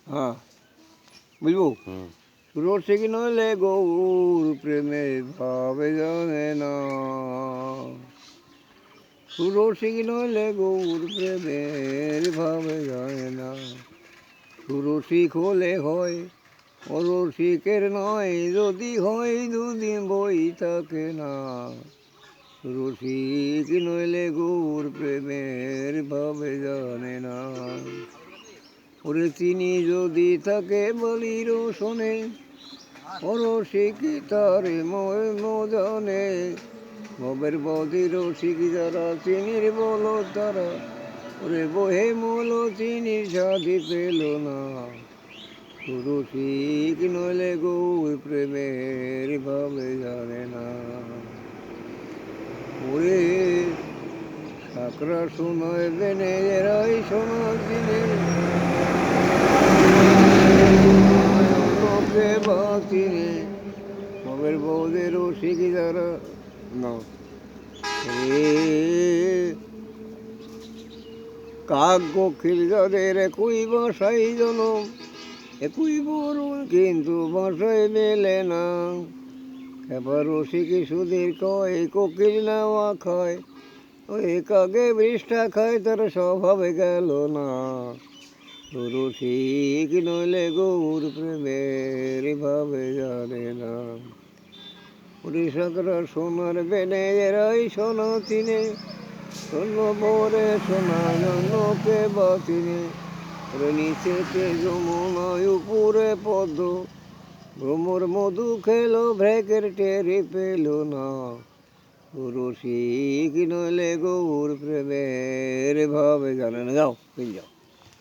হ্যাঁ বুঝবো। রসিক নইলে গৌর প্রেমে ভাবে জানে না, সুরসিক নইলে গৌর প্রেমের ভাবে জানে না। সুরসিক হলে হয় অরসিকের নয়, যদি হয় দুদিন বই থাকে না। রসিক নইলে গৌর প্রেমের ভাবে জানে না। ওরে তিনি যদি থাকে বলির শোনে, অরসিক তারে মজনে। ভবের বধির রসিক যারা চিনির বল তারা, ওরে বহে মূল চিনির সাধি পেল না। রসিক নইলে গৌর প্রেমের ভাবে জানে না। ওরে কাকরা শোনায় বেনে এরাই শোনার দিনে, লোকে বাতিনে। ভবের বৌদের রসিক যারা না, কাক কোকিল যাদের একই বাসাই জনম, একই বরুণ কিন্তু বাসায় মেলে না। এবার রসিক সুধীর কয় কোকিল নেওয়া খায়, ওই কাকে বৃষ্টা খায় তার স্বভাবে গেল না। রসিক নইলে গৌর প্রেমের ভাবে জানে না। কৃষকরা সোনার বেনে এরাই সোনা চিনে, শূন্য বরে সোনা জন্যকে বাতিনে। নিচেতে যমুনায় উপরে পদ্ম, ভ্রমর মধু খেলো ভ্রেকের টেরি পেল না। রসিক নইলে গৌর প্রেমের ভাবে জানে না। যাও যাও।